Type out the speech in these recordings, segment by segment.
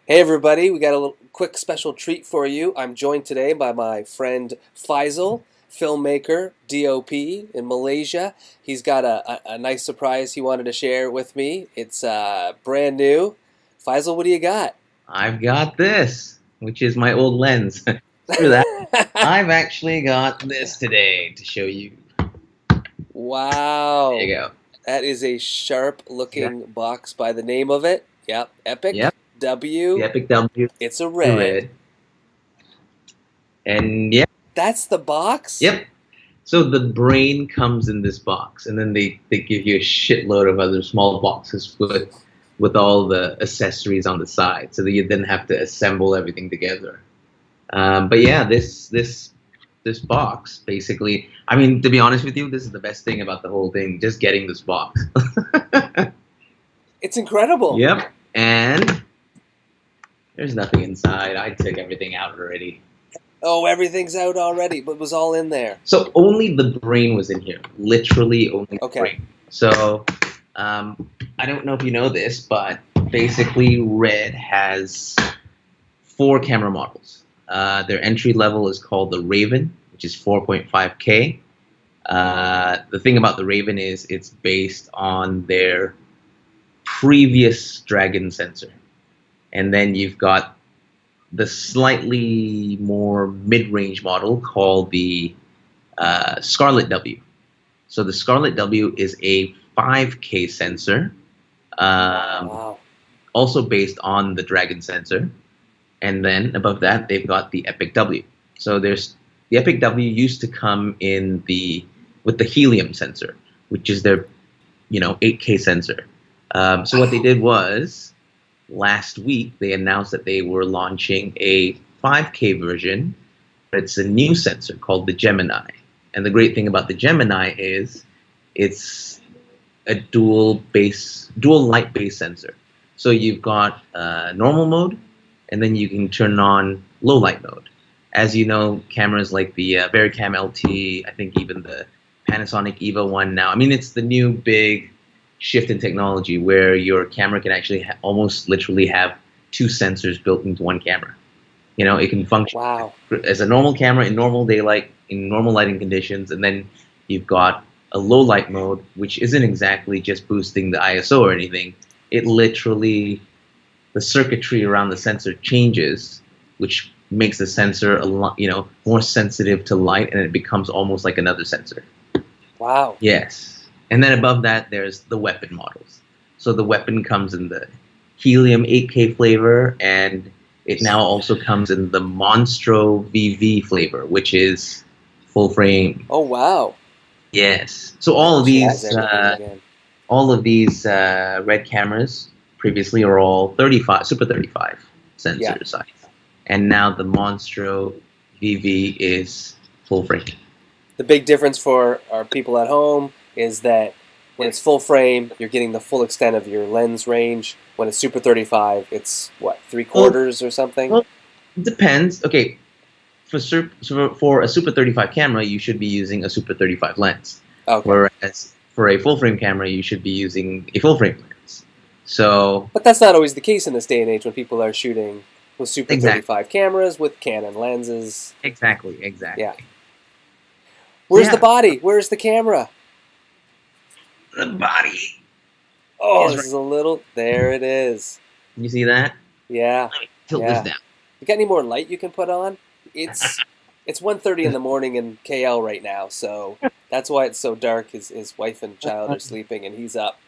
Hey everybody, we got a little quick special treat for you. I'm joined today by my friend Faizul, filmmaker, DOP in Malaysia. He's got a nice surprise he wanted to share with me. It's brand new. Faizul, what do you got? I've got this, which is my old lens. Screw that. I've actually got this today to show you. There Wow, you go. that is a sharp See that? looking box by the name of it. Yep, Epic Yep. The W. Epic W, It's a the red. red. And yeah, That's the box? yep. So the brain comes in this box, and then they give you a shitload of other small boxes with all the accessories on the side, so that you then have to assemble everything together. But yeah, this box basically. I mean, to be honest with you, this is the best thing about the whole thing. Just getting this box. It's incredible. Yep. And there's nothing inside. I took everything out already. Oh, everything's out already, but it was all in there. So only the brain was in here. Literally only the Okay. brain. So I don't know if you know this, but basically Red has 4 camera models. Their entry level is called the Raven, which is 4.5K. The thing about the Raven is it's based on their previous Dragon sensor. And then you've got the slightly more mid-range model called the SCARLET-W. So the SCARLET-W is a 5K sensor, Wow. also based on the Dragon sensor. And then above that, they've got the Epic W. So there's the Epic W used to come in with the helium sensor, which is their 8K sensor. So what they did was last week they announced that they were launching a 5K version, but it's a new sensor called the Gemini. And the great thing about the Gemini is it's a dual light based sensor. So you've got normal mode, and then you can turn on low light mode. As you know, cameras like the Vericam LT, I think even the Panasonic EVA 1 now. I mean, it's the new big shift in technology where your camera can actually almost literally have 2 sensors built into one camera. It can function Wow. as a normal camera in normal daylight, in normal lighting conditions, and then you've got a low light mode, which isn't exactly just boosting the ISO or anything. It literally, the circuitry around the sensor changes, which makes the sensor a lot, more sensitive to light, and it becomes almost like another sensor. Wow. Yes. And then above that, there's the weapon models. So the weapon comes in the helium 8K flavor, and it now also comes in the Monstro VV flavor, which is full frame. Oh, wow. Yes. So all of Changes these, everything again. red cameras previously are all 35, Super 35 sensor Yeah. size, and now the Monstro VV is full frame. The big difference for our people at home is that when it's full frame, you're getting the full extent of your lens range. When it's Super 35, it's what, 3/4 or something? Well, it depends. Okay, for a Super 35 camera, you should be using a Super 35 lens. Okay. Whereas for a full frame camera, you should be using a full frame lens. So But that's not always the case in this day and age when people are shooting with Super exactly, 35 cameras with Canon lenses. exactly. Yeah. Where's the Yeah, body? Where's the camera? the body Oh, is this right. is a little. There it is. You see that? Yeah. Let me tilt this Yeah. down. You got any more light you can put on? It's 1:30 in the morning in KL right now, so that's why it's so dark. His wife and child are sleeping, and he's up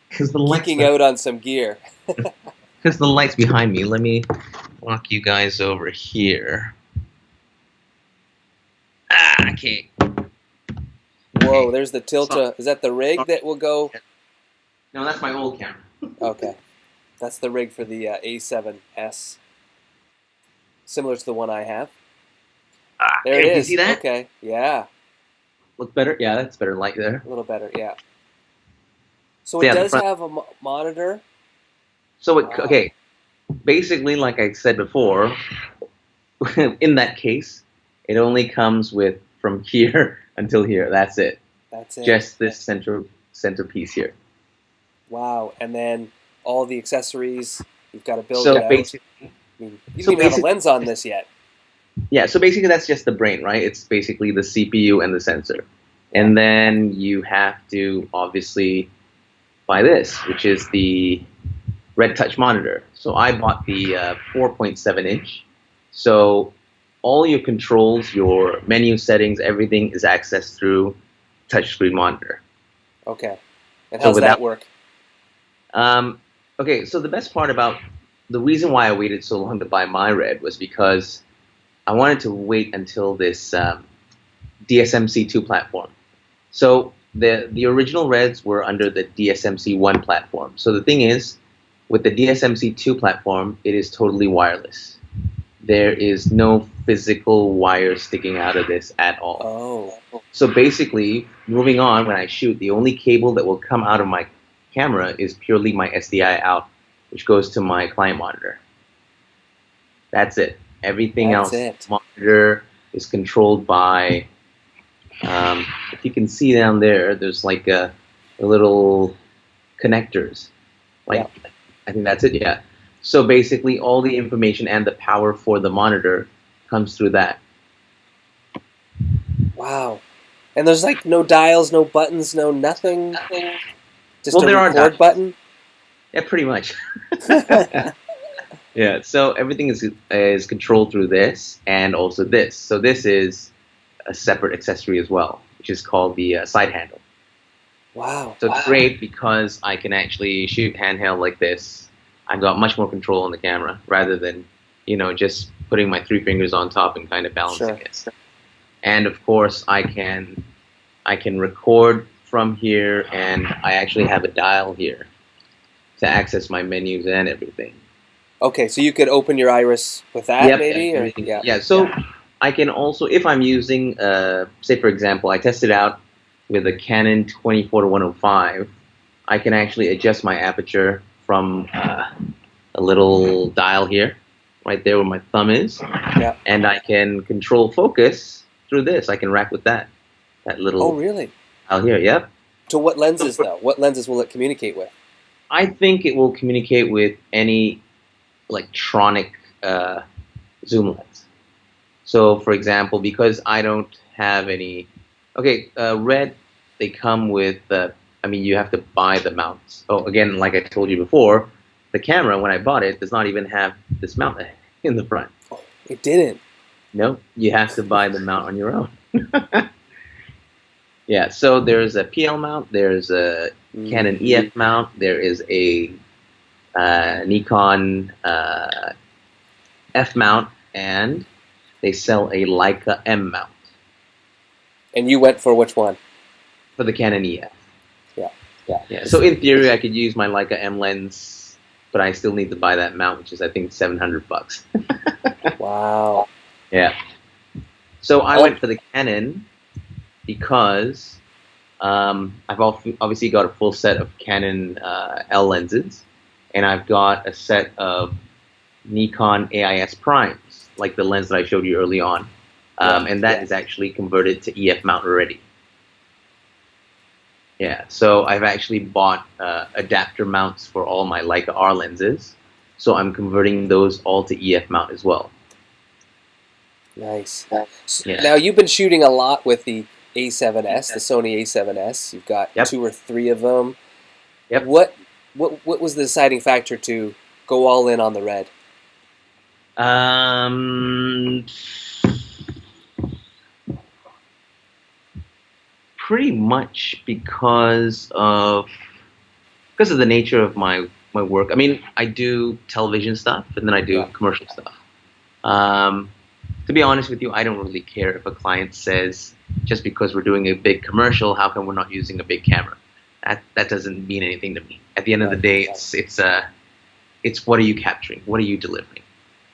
Because geeking out on some gear. the light's behind me. Let me walk you guys over here. Okay. Whoa, there's the So, Tilta. Is that the rig that will go? no, that's my old camera. Okay, that's the rig for the A7S, similar to the one I have. There it Can you is. see that? Okay, yeah, Look better? Yeah, that's better light there. a little better. Yeah. So So it yeah, the does front. have a monitor. So Wow. okay, basically, like I said before, in that case, it only comes with from here until here. That's it. That's it. Just this centerpiece here. Wow. And then all the accessories You've got to build So it out. basically, I mean, you so don't even have a basically, lens on this yet. yeah. So basically, that's just the brain, right? It's basically the CPU and the sensor, Yeah. and then you have to obviously buy this, which is the Red Touch monitor. So I bought the 4.7 inch. So all your controls, your menu settings, everything is accessed through touchscreen monitor. Okay. And So how's that without, work? okay, so the best part about the reason why I waited so long to buy my Red was because I wanted to wait until this DSMC 2 platform. So the original Reds were under the DSMC 1 platform. So the thing is, with the DSMC 2 platform, it is totally wireless. There is no physical wire sticking out of this at all. Oh. So basically, moving on, when I shoot, the only cable that will come out of my camera is purely my SDI out, which goes to my client monitor. That's it. Everything That's else, it. monitor is controlled by, if you can see down there, there's like a little connectors. Like, Yeah. I think that's it, yeah. So basically, all the information and the power for the monitor comes through that. Wow. And there's like no dials, no buttons, no nothing. Just Well, a there are record dials. button. Yeah, pretty much. Yeah, so everything is controlled through this and also this. So this is a separate accessory as well, which is called the side handle. Wow. So it's great because I can actually shoot handheld like this. I've got much more control on the camera rather than, just putting my 3 fingers on top and kind of balancing it. And of course, I can record from here, and I actually have a dial here to access my menus and everything. Okay, so you could open your iris with that, Yep, maybe? Or, everything. yeah. Yeah, so I can also, if I'm using, say for example, I tested out with a Canon 24-105, I can actually adjust my aperture from a little dial here, right there where my thumb is, Yeah. and I can control focus through this. I can rack with that little Oh, really? dial here. Yep. To what lenses, though? What lenses will it communicate with? I think it will communicate with any electronic zoom lens. So, for example, because I don't have any, Red, they come with, you have to buy the mounts. Oh, again, like I told you before, the camera, when I bought it, does not even have this mount in the front. Oh, it didn't. No, you have to buy the mount on your own. Yeah, so there's a PL mount, there's a Canon EF mount, there is a Nikon F mount, and they sell a Leica M mount. And you went for which one? For the Canon EF. Yeah. So in theory, I could use my Leica M lens, but I still need to buy that mount, which is I think $700. Wow. Yeah. So I went for the Canon because I've obviously got a full set of Canon L lenses, and I've got a set of Nikon AIS primes, like the lens that I showed you early on, and that is actually converted to EF mount already. Yeah, so I've actually bought adapter mounts for all my Leica R lenses, so I'm converting those all to EF mount as well. Nice. Yeah. Now, you've been shooting a lot with the A7S, the Sony A7S. You've got 2 or 3 of them. Yep. What was the deciding factor to go all in on the Red? Pretty much because of the nature of my work. I mean, I do television stuff, and then I do commercial stuff. To be honest with you, I don't really care if a client says, just because we're doing a big commercial, how come we're not using a big camera? That doesn't mean anything to me. At the end of the day, it's what are you capturing? What are you delivering?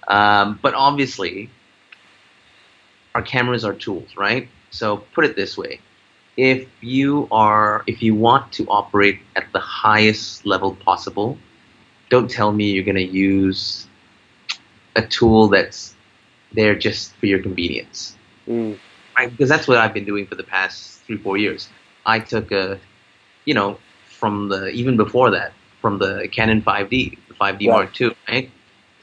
But obviously, our cameras are tools, right? So put it this way. If you want to operate at the highest level possible, don't tell me you're going to use a tool that's there just for your convenience. Right? Because that's what I've been doing for the past 3-4 years. I took even before that, from the Canon 5D, the 5D Right. Mark II, right?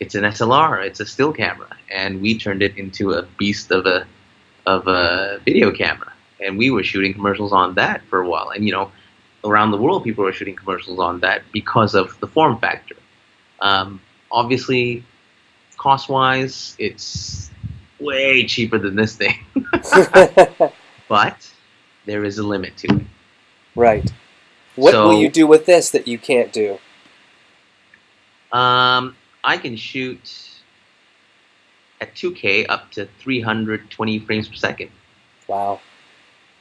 It's an SLR, it's a still camera, and we turned it into a beast of a video camera, and we were shooting commercials on that for a while, and around the world people were shooting commercials on that because of the form factor. Obviously, cost-wise, it's way cheaper than this thing, but there is a limit to it. Right. What will you do with this that you can't do? I can shoot at 2K up to 320 frames per second. Wow.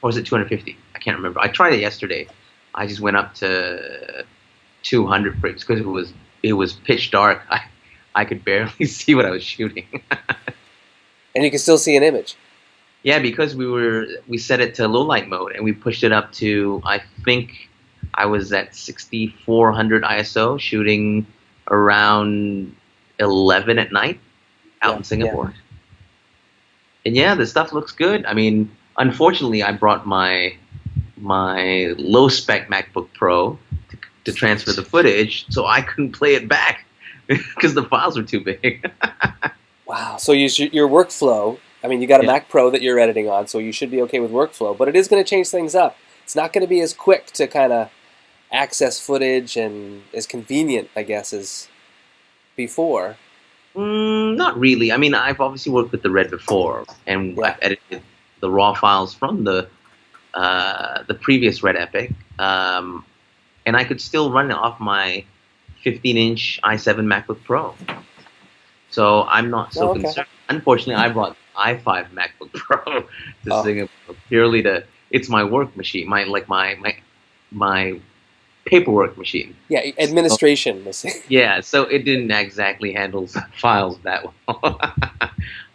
Or was it 250? I can't remember. I tried it yesterday. I just went up to 200 frames because it was pitch dark. I could barely see what I was shooting. And you can still see an image. Yeah, because we set it to low light mode and we pushed it up to, I think I was at 6400 ISO shooting around 11 at night out in Singapore. Yeah. And yeah, the stuff looks good. I mean, unfortunately, I brought my low spec MacBook Pro to transfer the footage, so I couldn't play it back because the files were too big. Wow. So your workflow, I mean, you got a Mac Pro that you're editing on, so you should be okay with workflow, but it is going to change things up. It's not going to be as quick to kind of access footage and as convenient, I guess, as before. Not really. I mean, I've obviously worked with the Red before, and I've edited the raw files from the previous Red Epic, and I could still run it off my 15-inch i7 MacBook Pro. So I'm not so concerned. Unfortunately, I brought i5 MacBook Pro to Singapore purely it's my work machine, my paperwork machine. Yeah, administration. Yeah, so it didn't exactly handle files that well.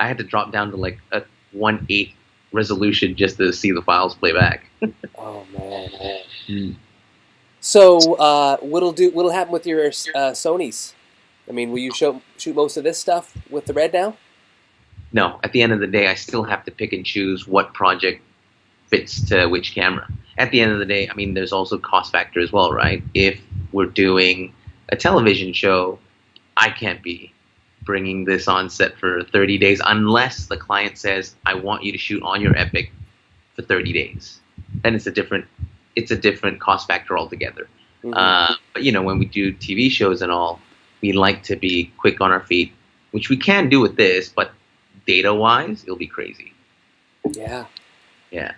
I had to drop down to like a 1/8 resolution just to see the files play back. Oh man. So what'll happen with your Sonys? I mean, will you shoot most of this stuff with the Red now? No, at the end of the day, I still have to pick and choose what project fits to which camera. At the end of the day, I mean, there's also cost factor as well, right? If we're doing a television show, I can't be bringing this on set for 30 days unless the client says, I want you to shoot on your Epic for 30 days. Then it's a different cost factor altogether. Mm-hmm. But, when we do TV shows and all, we like to be quick on our feet, which we can do with this, but data-wise, it'll be crazy. Yeah. Yeah.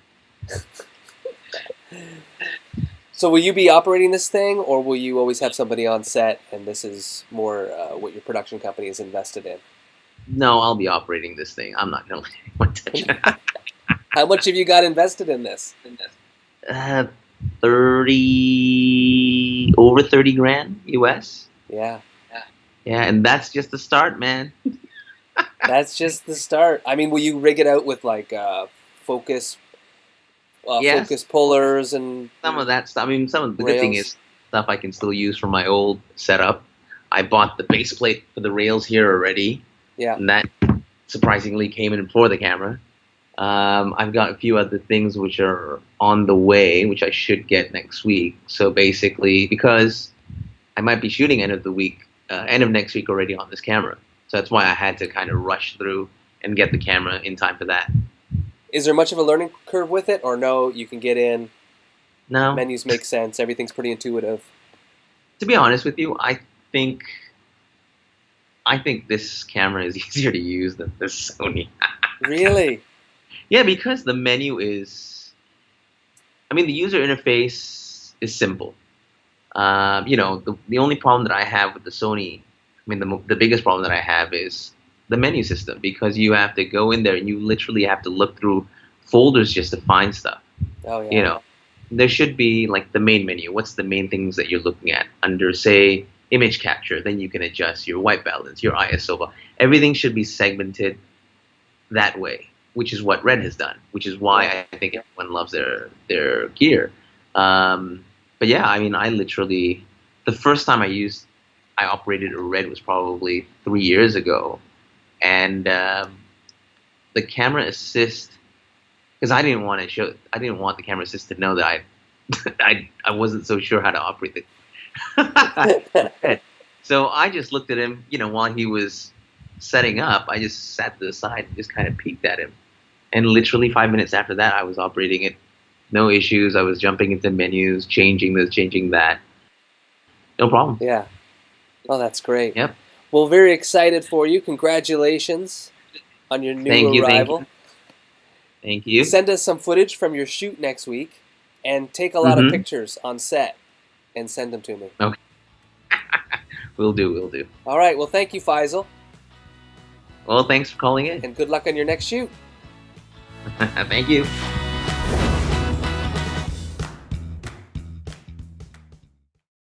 So will you be operating this thing, or will you always have somebody on set, and this is more what your production company is invested in? No, I'll be operating this thing. I'm not going to let anyone touch it. How much have you got invested in this? 30, over 30 grand US. Yeah. Yeah, and that's just the start, man. That's just the start. I mean, will you rig it out with like focus pullers and some of that stuff? I mean, some of the good thing is stuff I can still use from my old setup. I bought the base plate for the rails here already. Yeah. And that surprisingly came in for the camera. I've got a few other things which are on the way, which I should get next week. So basically, because I might be shooting end of next week already on this camera. So that's why I had to kind of rush through and get the camera in time for that. Is there much of a learning curve with it, or no, you can get in, no, menus make sense, everything's pretty intuitive? To be honest with you, I think this camera is easier to use than the Sony. Really? Yeah, because the menu is, I mean, the user interface is simple. The only problem that I have with the Sony, I mean, the biggest problem that I have is the menu system, because you have to go in there and you literally have to look through folders just to find stuff. Oh, yeah. There should be like the main menu. What's the main things that you're looking at? Under, say, image capture, then you can adjust your white balance, your ISO. Everything should be segmented that way, which is what Red has done, which is why I think everyone loves their gear. But yeah, I mean, the first time I operated a Red was probably 3 years ago. And the camera assist, because I didn't want the camera assist to know that I wasn't so sure how to operate So I just looked at him, while he was setting up. I just sat to the side and just kind of peeked at him. And literally 5 minutes after that, I was operating it. No issues. I was jumping into menus, changing this, changing that. No problem. Yeah. Oh, that's great. Yep. Well, very excited for you. Congratulations on your new arrival. Thank you. Send us some footage from your shoot next week and take a lot of pictures on set and send them to me. Okay. Will do. All right. Well, thank you, Faizul. Well, thanks for calling in. And good luck on your next shoot. Thank you.